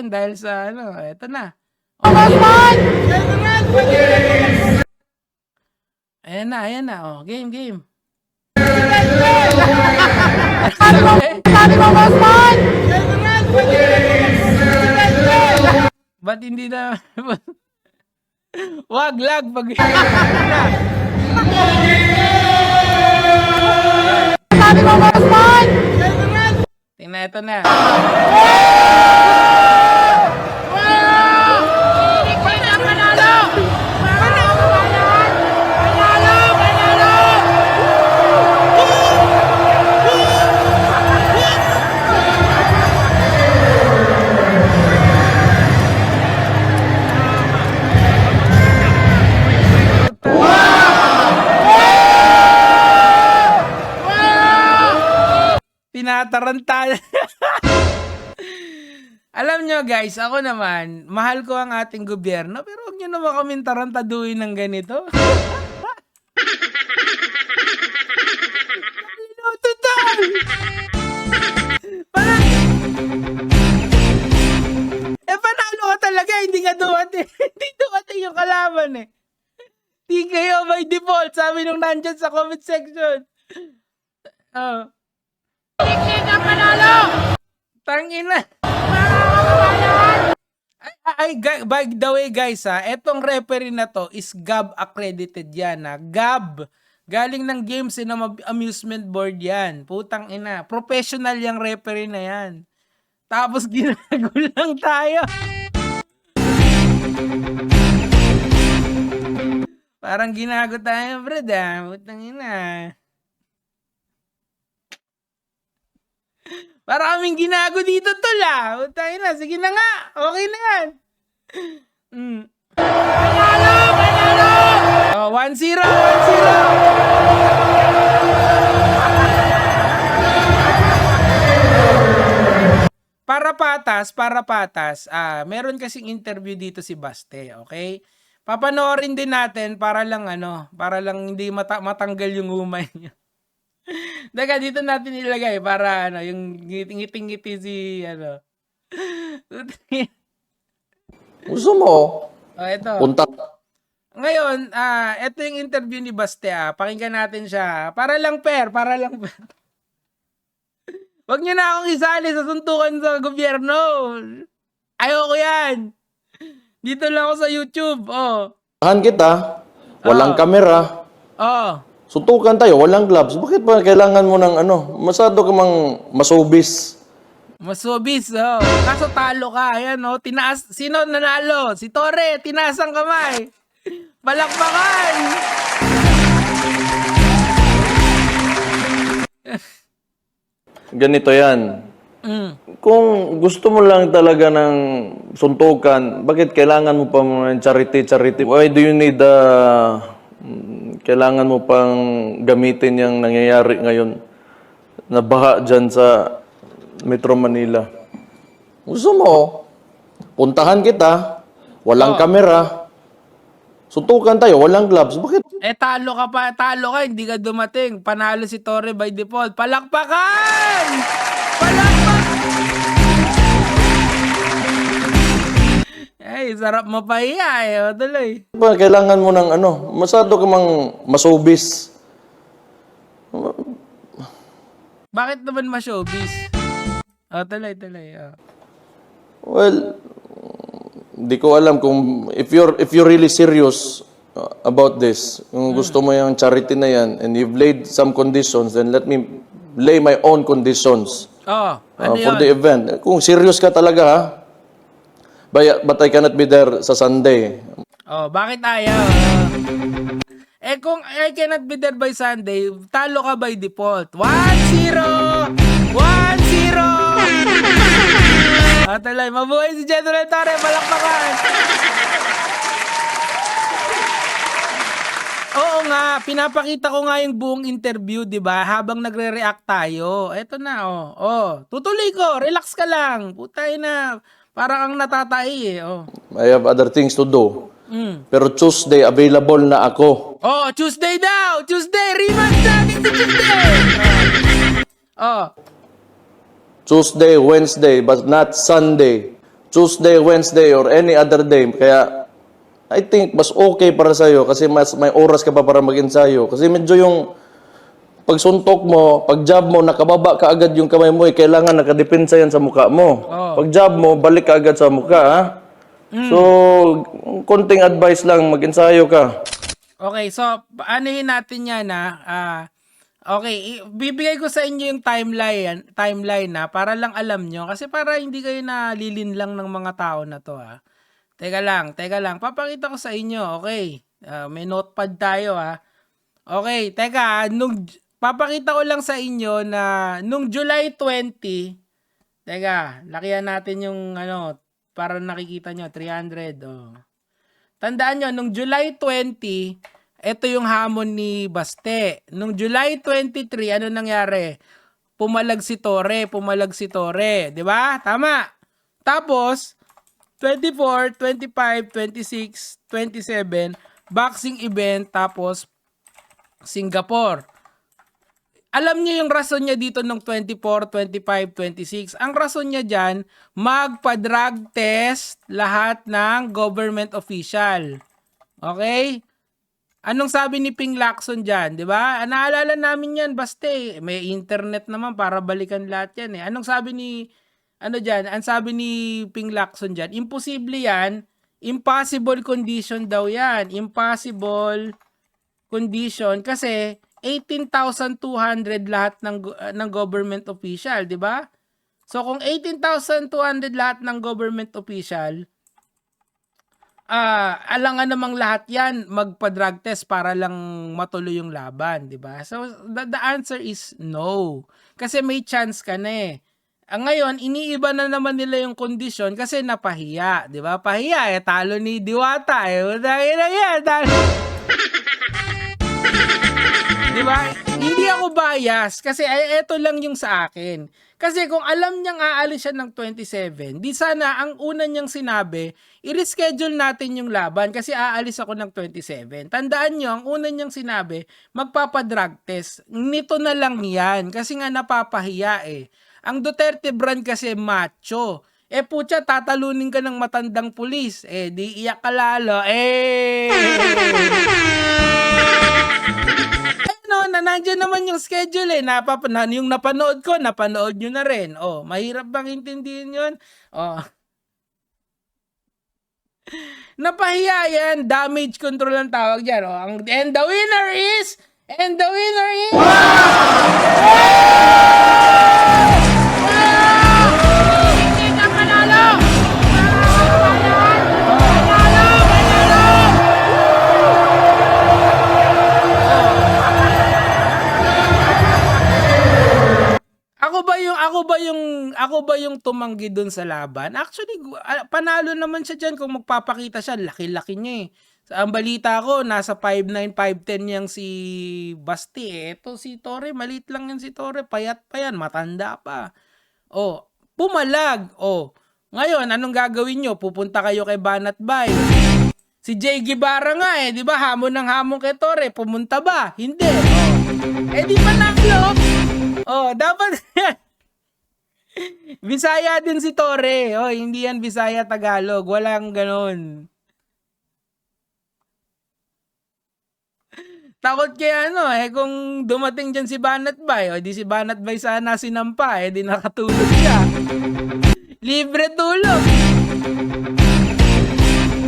dahil sa ano, eto na. Ayan na, oh. Game. Ba't hindi na... Wag lag pag... Tingnan, ito na. Tinataranta. Alam nyo guys, ako naman, mahal ko ang ating gobyerno, pero huwag nyo naman kaming tarantaduhin ng ganito. Total! Panalo ka talaga, hindi ka dumating. Hindi dumating yung kalaban eh. TKO by default, sabi nung nandyan sa comment section. Oh. Tangina. By the way guys etong referee na to is GAB accredited yan GAB. Galing ng Games and Amusement Board yan. Putang ina. Professional yung referee na yan. Tapos ginago lang tayo. Parang ginago tayo, Brad Putang ina. Para kaming ginago dito tol Utay na, sige na nga. Okay na yan. Panalo! Oh, 1-0. Para patas. Meron kasing interview dito si Baste, okay? Papanoorin din natin para lang hindi matanggal yung umay niya. Daga, dito natin ilagay para yung ngiting-ngiti si Gusto mo? Oh, ito. Punta. Ngayon, ito yung interview ni Baste Pakinggan natin siya. Para lang fair. Wag niyo na akong isali sa suntukan sa gobyerno. Ayoko yan. Dito lang ako sa YouTube. Tahan kita. Walang kamera. Suntukan tayo, walang gloves. Bakit ba kailangan mo ng masyado ka mang masubis? Masubis, Kaso talo ka. Ayan, tinaas. Sino nanalo? Si Torre, tinaas ang kamay. Balakbakan! Ganito yan. Kung gusto mo lang talaga ng suntukan, bakit kailangan mo pa ng charity? Why do you need kailangan mo pang gamitin yung nangyayari ngayon na baha dyan sa Metro Manila? Gusto mo, puntahan kita, walang kamera, suntukan tayo, walang gloves. Bakit? Talo ka, hindi ka dumating. Panalo si Torre by default. Palakpakan! Ay, sarap mapahiya tuloy. Kailangan mo ng masyado ka mang masubis. Bakit naman ma-showbiz? Tuloy. Well, di ko alam kung if you're really serious about this, kung gusto mo yung charity na yan and you've laid some conditions, then let me lay my own conditions for the event. Kung serious ka talaga but I cannot be there sa Sunday. Bakit ayaw? Kung I cannot be there by Sunday, talo ka by default. 1-0! Tuloy, mabuhay si General Torre, palakpakan! Oo nga, pinapakita ko nga yung buong interview, di ba? Habang nagre-react tayo. Eto na, tutuloy ko, relax ka lang. Putay na, parang ang natatai I have other things to do. Pero Tuesday, available na ako. Tuesday daw! Tuesday! Rematch natin si Tuesday! Tuesday, Wednesday, but not Sunday. Tuesday, Wednesday, or any other day. Kaya, I think mas okay para sa'yo kasi mas may oras ka pa para mag-ensayo. Kasi medyo yung pagsuntok mo, pag jab mo, nakababa ka agad yung kamay mo, kailangan nakadepensa yan sa mukha mo. Oh. Pag jab mo, balik ka agad sa mukha, ha? So, konting advice lang, mag-ensayo ka. Okay, so anuhin natin yan okay, bibigay ko sa inyo yung timeline na para lang alam nyo. Kasi para hindi kayo nalilinlang ng mga tao na to Teka lang. Papakita ko sa inyo, okay. May notepad tayo Okay, teka, papakita ko lang sa inyo na nung July 20, teka, lakihan natin yung para nakikita nyo, 300, Tandaan nyo, nung July 20, ito yung hamon ni Baste. Nung July 23, ano nangyari? Pumalag si Torre. Di ba? Tama. Tapos, 24, 25, 26, 27, boxing event, tapos Singapore. Alam niyo yung rason niya dito ng 24, 25, 26. Ang rason niya dyan, magpa-drug test lahat ng government official. Okay? Anong sabi ni Ping Lacson dyan? Di ba? Naalala namin yan, baste. May internet naman para balikan lahat yan Anong sabi ni, Ang sabi ni Ping Lacson dyan, imposible yan. Impossible condition daw yan. Impossible condition kasi 18,200 lahat ng government official, di ba? So kung 18,200 lahat ng government official, alangan namang lahat 'yan magpa-drug test para lang matuloy yung laban, di ba? So the answer is no. Kasi may chance ka na ngayon, iniiba na naman nila yung kondisyon kasi napahiya, di ba? Pahiya talo ni Diwata talo. Di ba? Hindi ako bias kasi eto lang yung sa akin. Kasi kung alam niyang aalis siya ng 27, di sana ang una niyang sinabi, i-reschedule natin yung laban kasi aalis ako ng 27. Tandaan niyo, ang una niyang sinabi, magpapadrug test. Nito na lang yan kasi nga napapahiya Ang Duterte brand kasi macho. Putya, tatalunin ka ng matandang pulis. Di iyak ka lalo. Nandiyan naman yung schedule yung napanood ko, napanood nyo na rin. Mahirap bang intindihin yun? Napahiya yan. Damage control ang tawag dyan. And the winner is... Ako ba yung tumanggi dun sa laban? Actually, panalo naman siya dyan kung magpapakita siya. Laki-laki niya Ang balita ko, nasa 5'9", 5'10 yang si Basti Ito si Torre, maliit lang yan si Torre. Payat pa yan, matanda pa. Pumalag. Ngayon, anong gagawin nyo? Pupunta kayo kay Banat Bay. Si Jay Guevara nga di ba? Hamon ng hamon kay Torre. Pumunta ba? Hindi. Di pa naklo. Dapat... Bisaya din si Torre. Hindi yan Bisaya Tagalog. Walang ganon. Takot kaya kung dumating dyan si Banat Bay, di si Banat Bay sana sinampa, di nakatulog siya. Libre tulog.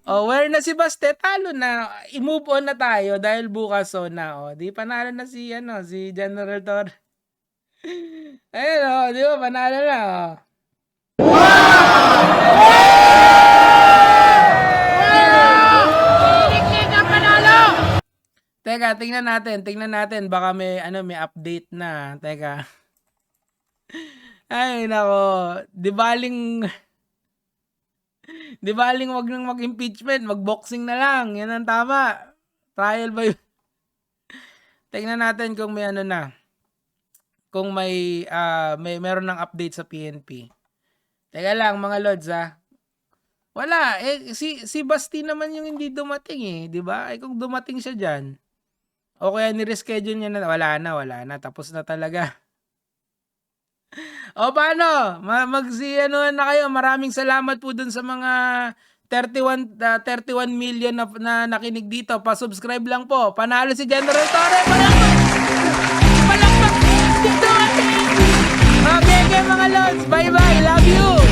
Where na si Baste? Talo na. I-move on na tayo dahil bukas na. Di panalo na si General Torre. Ayun di ba? Panalo na Teka, tingnan natin. Baka may update na. Teka. Ay, nako. Di baling wag nang mag-impeachment. Mag-boxing na lang. Yan ang tama. Trial ba yun? Tingnan natin kung may kung may meron ng update sa PNP. Teka lang mga lods Wala si Basti naman yung hindi dumating di ba? Kung dumating siya diyan. O kaya ni-reschedule niya na wala na tapos na talaga. O paano? Ano na kayo. Maraming salamat po dun sa mga 31 million na nakinig dito. Pa-subscribe lang po. Panalo si General Torre. Palakpak! Palakpak! Dito! Okay, mga lods. Bye-bye. Love you.